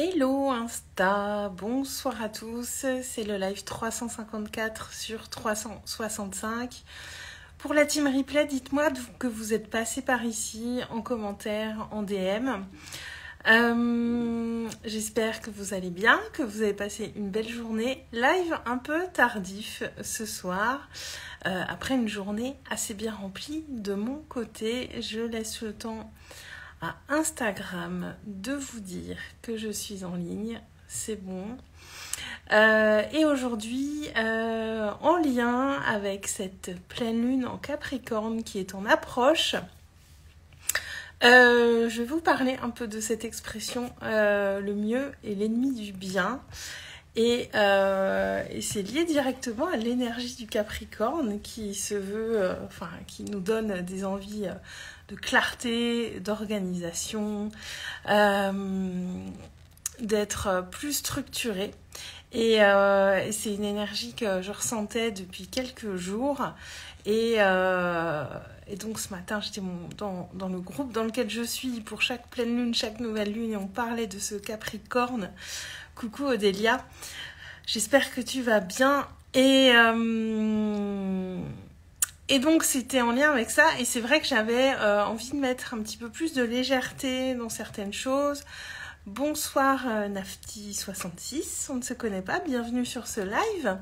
Hello Insta, bonsoir à tous, c'est le live 354 sur 365. Pour la team replay, dites-moi que vous êtes passé par ici en commentaire, en DM. J'espère que vous allez bien, que vous avez passé une belle journée. Live un peu tardif ce soir, après une journée assez bien remplie de mon côté. Je laisse le temps à Instagram de vous dire que je suis en ligne, c'est bon. Et aujourd'hui, en lien avec cette pleine lune en Capricorne qui est en approche, je vais vous parler un peu de cette expression le mieux est l'ennemi du bien. Et c'est lié directement à l'énergie du Capricorne qui se veut, qui nous donne des envies de clarté, d'organisation, d'être plus structuré. Et c'est une énergie que je ressentais depuis quelques jours. Et donc ce matin, j'étais dans le groupe dans lequel je suis pour chaque pleine lune, chaque nouvelle lune, et on parlait de ce Capricorne. Coucou Odélia, j'espère que tu vas bien. Et donc c'était en lien avec ça, et c'est vrai que j'avais envie de mettre un petit peu plus de légèreté dans certaines choses. Bonsoir Nafti66, on ne se connaît pas, bienvenue sur ce live.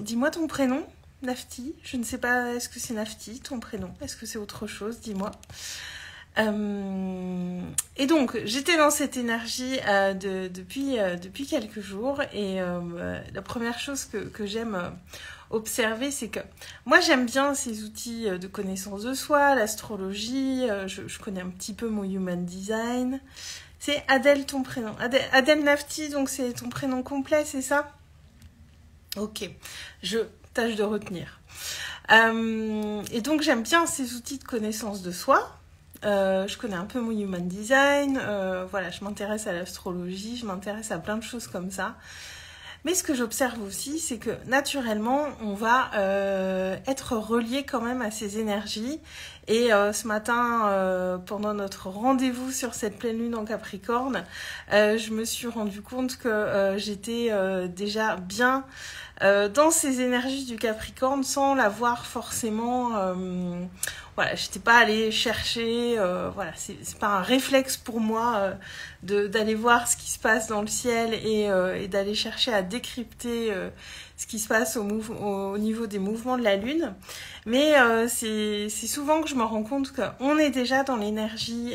Dis-moi ton prénom, Nafti, je ne sais pas, est-ce que c'est Nafti ton prénom, est-ce que c'est autre chose, dis-moi. Et donc j'étais dans cette énergie depuis quelques jours, et la première chose que j'aime observer, c'est que moi j'aime bien ces outils de connaissance de soi, l'astrologie, je connais un petit peu mon human design. C'est Adèle ton prénom, Adèle Nafti, donc c'est ton prénom complet, c'est ça? Ok, je tâche de retenir. Et donc j'aime bien ces outils de connaissance de soi. Je connais un peu mon human design, voilà, je m'intéresse à l'astrologie, je m'intéresse à plein de choses comme ça. Mais ce que j'observe aussi, c'est que naturellement, on va être relié quand même à ces énergies. Et ce matin, pendant notre rendez-vous sur cette pleine lune en Capricorne, je me suis rendu compte que j'étais déjà bien dans ces énergies du Capricorne sans l'avoir forcément... voilà, j'étais pas allée chercher, voilà, c'est pas un réflexe pour moi d'aller voir ce qui se passe dans le ciel et d'aller chercher à décrypter ce qui se passe au niveau des mouvements de la Lune. Mais c'est souvent que je me rends compte qu'on est déjà dans l'énergie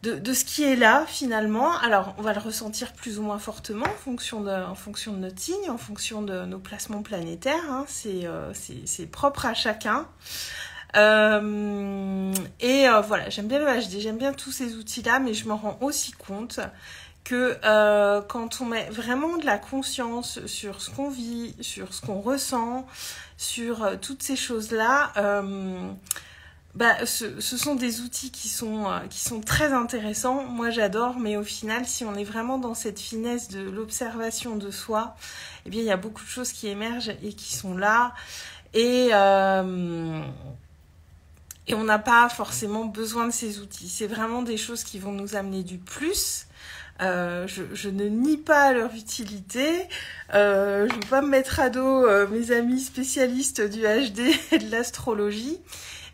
de ce qui est là finalement. Alors on va le ressentir plus ou moins fortement en fonction de notre signe, en fonction de nos placements planétaires, hein. C'est propre à chacun. Voilà, j'aime bien le HD, j'aime bien tous ces outils-là, mais je me rends aussi compte que quand on met vraiment de la conscience sur ce qu'on vit, sur ce qu'on ressent, sur toutes ces choses-là, ce sont des outils qui sont très intéressants. Moi, j'adore, mais au final, si on est vraiment dans cette finesse de l'observation de soi, eh bien, il y a beaucoup de choses qui émergent et qui sont là. Et on n'a pas forcément besoin de ces outils. C'est vraiment des choses qui vont nous amener du plus. Je ne nie pas leur utilité. Je ne vais pas me mettre à dos mes amis spécialistes du HD et de l'astrologie.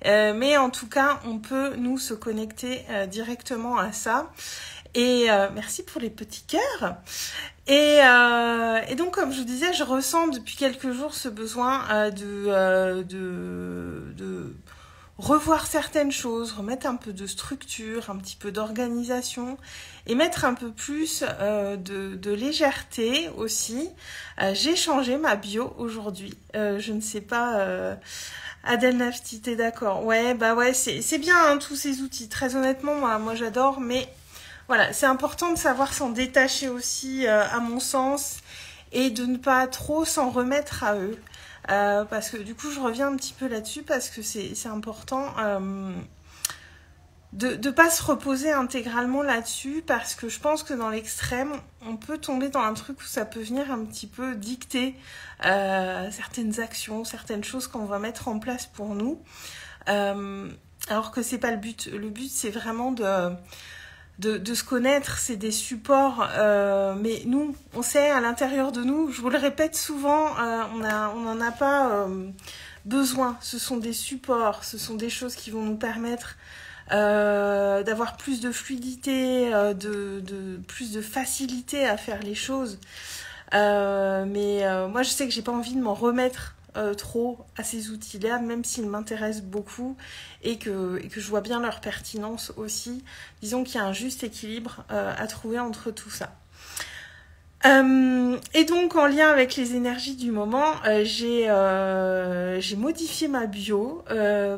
Mais en tout cas, on peut nous se connecter directement à ça. Et merci pour les petits cœurs. Et donc, comme je vous disais, je ressens depuis quelques jours ce besoin de revoir certaines choses, remettre un peu de structure, un petit peu d'organisation et mettre un peu plus de légèreté aussi. J'ai changé ma bio aujourd'hui. Je ne sais pas... Adèle Nafti, t'es d'accord? Ouais, c'est bien hein, tous ces outils. Très honnêtement, moi j'adore, mais voilà, c'est important de savoir s'en détacher aussi, à mon sens, et de ne pas trop s'en remettre à eux. Parce que du coup, je reviens un petit peu là-dessus, parce que c'est important de pas se reposer intégralement là-dessus, parce que je pense que dans l'extrême, on peut tomber dans un truc où ça peut venir un petit peu dicter certaines actions, certaines choses qu'on va mettre en place pour nous, alors que c'est pas le but. Le but, c'est vraiment de se connaître, c'est des supports, mais nous, on sait à l'intérieur de nous, je vous le répète souvent, on n'en a pas besoin. Ce sont des supports, ce sont des choses qui vont nous permettre d'avoir plus de fluidité, plus de facilité à faire les choses. Mais moi, je sais que j'ai pas envie de m'en remettre trop à ces outils-là, même s'ils m'intéressent beaucoup et que je vois bien leur pertinence aussi. Disons qu'il y a un juste équilibre à trouver entre tout ça. Et donc, en lien avec les énergies du moment, j'ai modifié ma bio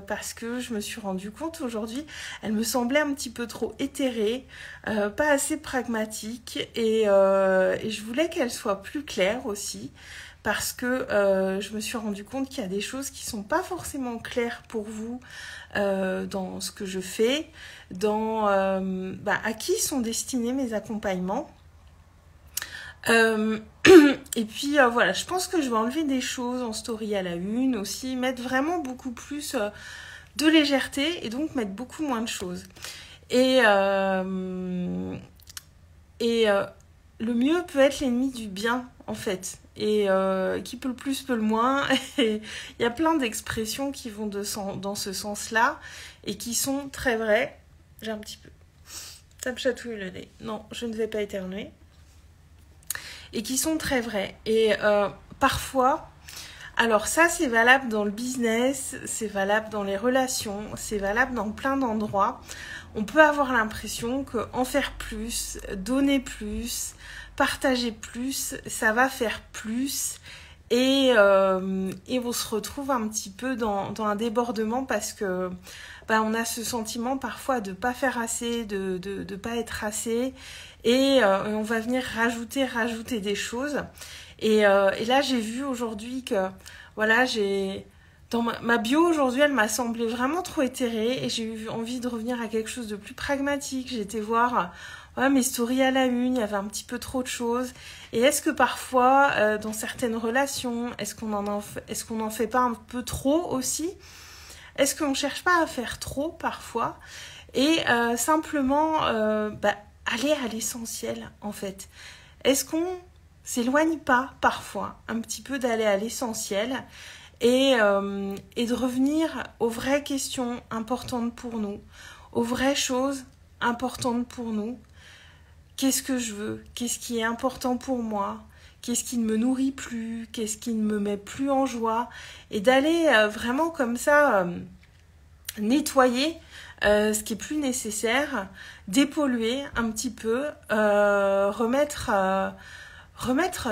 parce que je me suis rendu compte aujourd'hui, elle me semblait un petit peu trop éthérée, pas assez pragmatique, et je voulais qu'elle soit plus claire aussi, parce que je me suis rendu compte qu'il y a des choses qui sont pas forcément claires pour vous dans ce que je fais, dans à qui sont destinés mes accompagnements. Et puis voilà, je pense que je vais enlever des choses en story à la une aussi, mettre vraiment beaucoup plus de légèreté et donc mettre beaucoup moins de choses. Et le mieux peut être l'ennemi du bien en fait. Et qui peut le plus peut le moins. Et il y a plein d'expressions qui vont dans ce sens-là et qui sont très vraies. J'ai un petit peu... Ça me chatouille le nez. Non, je ne vais pas éternuer. Et qui sont très vraies. Et parfois, alors ça c'est valable dans le business, c'est valable dans les relations, c'est valable dans plein d'endroits. On peut avoir l'impression qu'en faire plus, donner plus, partager plus, ça va faire plus. Et on se retrouve un petit peu dans un débordement parce que on a ce sentiment parfois de pas faire assez, de pas être assez. Et on va venir rajouter des choses. Et là, j'ai vu aujourd'hui que, voilà, dans ma bio aujourd'hui, elle m'a semblé vraiment trop éthérée et j'ai eu envie de revenir à quelque chose de plus pragmatique. J'ai été voir mes stories à la une, il y avait un petit peu trop de choses. Et est-ce que parfois, dans certaines relations, est-ce qu'on en fait pas un peu trop aussi ? Est-ce qu'on cherche pas à faire trop parfois ? Et simplement... aller à l'essentiel, en fait. Est-ce qu'on s'éloigne pas, parfois, un petit peu d'aller à l'essentiel et de revenir aux vraies questions importantes pour nous, aux vraies choses importantes pour nous. Qu'est-ce que je veux ? Qu'est-ce qui est important pour moi ? Qu'est-ce qui ne me nourrit plus ? Qu'est-ce qui ne me met plus en joie ? Et d'aller vraiment comme ça nettoyer ce qui est plus nécessaire, dépolluer un petit peu, remettre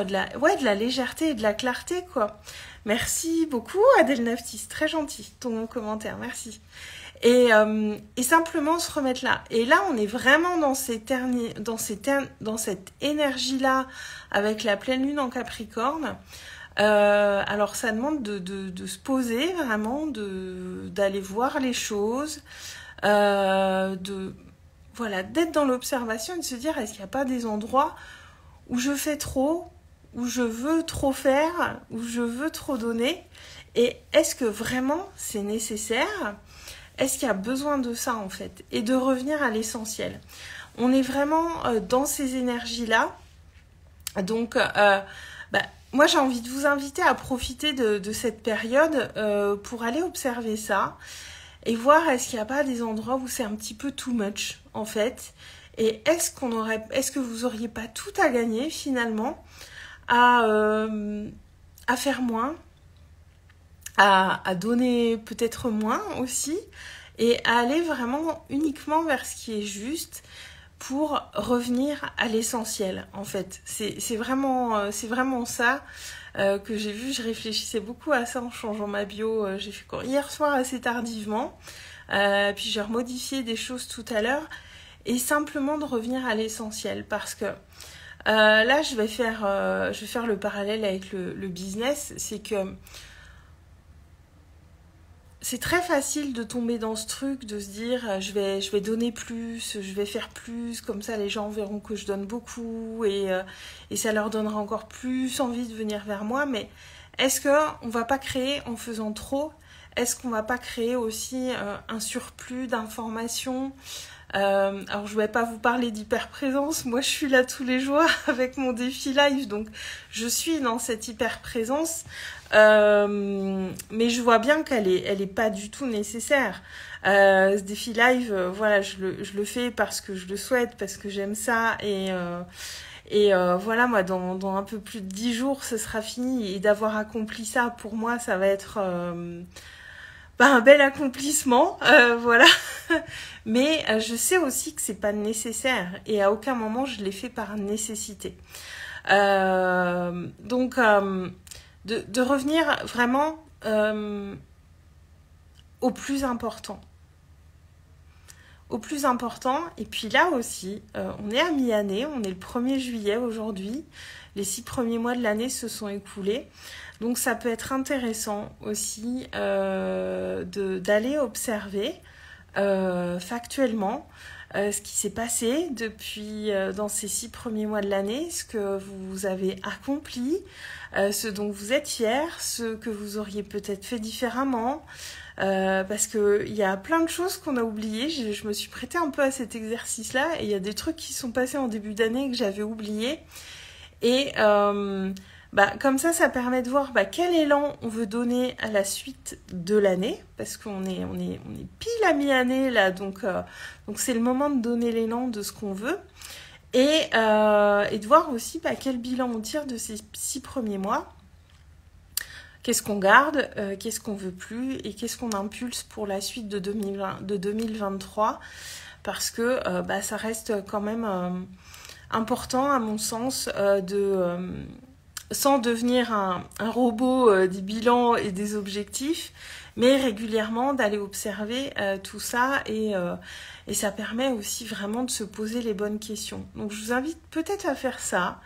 de la légèreté et de la clarté, quoi. Merci beaucoup, Adèle Naftis, très gentil ton commentaire, merci. Et simplement se remettre là. Et là, on est vraiment dans cette énergie-là, avec la pleine lune en Capricorne. Alors, ça demande de se poser vraiment, d'aller voir les choses, d'être dans l'observation et de se dire, est-ce qu'il n'y a pas des endroits où je fais trop, où je veux trop faire, où je veux trop donner, et est-ce que vraiment c'est nécessaire ? Est-ce qu'il y a besoin de ça en fait ? Et de revenir à l'essentiel. On est vraiment dans ces énergies-là. Donc, moi j'ai envie de vous inviter à profiter de cette période pour aller observer ça. Et voir est-ce qu'il n'y a pas des endroits où c'est un petit peu too much, en fait. Et est-ce que vous auriez pas tout à gagner, finalement, à faire moins, à donner peut-être moins aussi, et à aller vraiment uniquement vers ce qui est juste pour revenir à l'essentiel, en fait. C'est vraiment ça que j'ai vu. Je réfléchissais beaucoup à ça en changeant ma bio. J'ai fait hier soir assez tardivement. Puis j'ai remodifié des choses tout à l'heure. Et simplement de revenir à l'essentiel. Parce que là, je vais faire le parallèle avec le business. C'est que c'est très facile de tomber dans ce truc, de se dire je vais donner plus, je vais faire plus, comme ça les gens verront que je donne beaucoup et ça leur donnera encore plus envie de venir vers moi. Mais est-ce qu'on va pas créer en faisant trop ? Est-ce qu'on va pas créer aussi un surplus d'informations, Alors je vais pas vous parler d'hyperprésence, moi je suis là tous les jours avec mon défi live, donc je suis dans cette hyperprésence, mais je vois bien qu'elle est pas du tout nécessaire. Ce défi live, voilà, je le fais parce que je le souhaite, parce que j'aime ça, et voilà, moi, dans un peu plus de 10 jours, ce sera fini. Et d'avoir accompli ça, pour moi, ça va être un bel accomplissement. Voilà. Mais je sais aussi que c'est pas nécessaire. Et à aucun moment, je l'ai fait par nécessité. Donc, de revenir vraiment au plus important. Au plus important, et puis là aussi, on est à mi-année, on est le 1er juillet aujourd'hui, les 6 premiers mois de l'année se sont écoulés, donc ça peut être intéressant aussi d'aller observer factuellement ce qui s'est passé depuis dans ces 6 premiers mois de l'année, ce que vous avez accompli, ce dont vous êtes fiers, ce que vous auriez peut-être fait différemment. Parce que il y a plein de choses qu'on a oubliées. Je me suis prêtée un peu à cet exercice-là et il y a des trucs qui sont passés en début d'année que j'avais oubliés. Et comme ça permet de voir quel élan on veut donner à la suite de l'année, parce qu'on est pile à mi-année là, donc c'est le moment de donner l'élan de ce qu'on veut. Et de voir aussi quel bilan on tire de ces 6 premiers mois. Qu'est-ce qu'on garde, qu'est-ce qu'on veut plus et qu'est-ce qu'on impulse pour la suite de 2023, parce que ça reste quand même important à mon sens sans devenir un robot des bilans et des objectifs, mais régulièrement d'aller observer tout ça et ça permet aussi vraiment de se poser les bonnes questions. Donc je vous invite peut-être à faire ça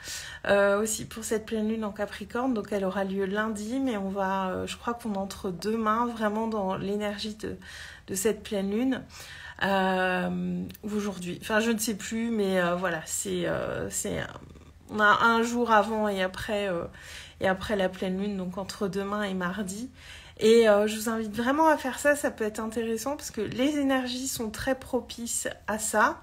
aussi pour cette pleine lune en Capricorne. Donc elle aura lieu lundi, mais on va, je crois qu'on entre demain vraiment dans l'énergie de cette pleine lune. Aujourd'hui, enfin je ne sais plus, mais voilà, on a un jour avant et après la pleine lune, donc entre demain et mardi. Et je vous invite vraiment à faire ça, ça peut être intéressant parce que les énergies sont très propices à ça.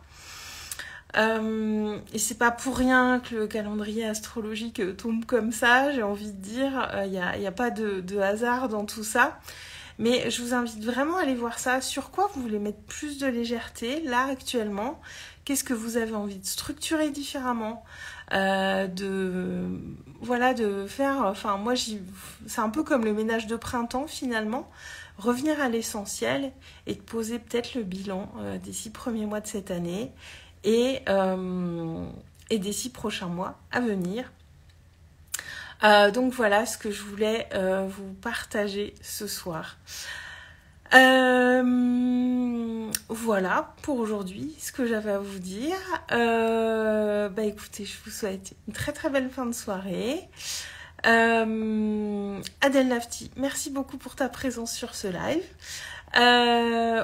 Et c'est pas pour rien que le calendrier astrologique tombe comme ça, j'ai envie de dire. Il y a pas de hasard dans tout ça. Mais je vous invite vraiment à aller voir ça. Sur quoi vous voulez mettre plus de légèreté, là, actuellement? Qu'est-ce que vous avez envie de structurer différemment? De faire... Enfin, moi, c'est un peu comme le ménage de printemps, finalement. Revenir à l'essentiel et de poser peut-être le bilan des 6 premiers mois de cette année et des 6 prochains mois à venir. Donc voilà ce que je voulais vous partager ce soir. Voilà pour aujourd'hui ce que j'avais à vous dire. Écoutez, je vous souhaite une très très belle fin de soirée. Adèle Lafti, merci beaucoup pour ta présence sur ce live.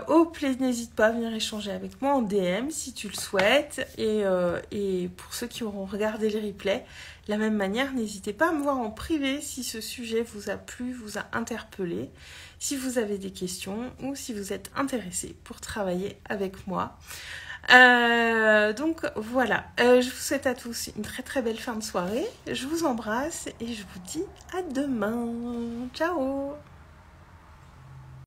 Au plaisir, n'hésite pas à venir échanger avec moi en DM si tu le souhaites, et pour ceux qui auront regardé le replay, de la même manière, n'hésitez pas à me voir en privé si ce sujet vous a plu, vous a interpellé, si vous avez des questions ou si vous êtes intéressé pour travailler avec moi. Donc voilà, je vous souhaite à tous une très très belle fin de soirée, je vous embrasse et je vous dis à demain. Ciao.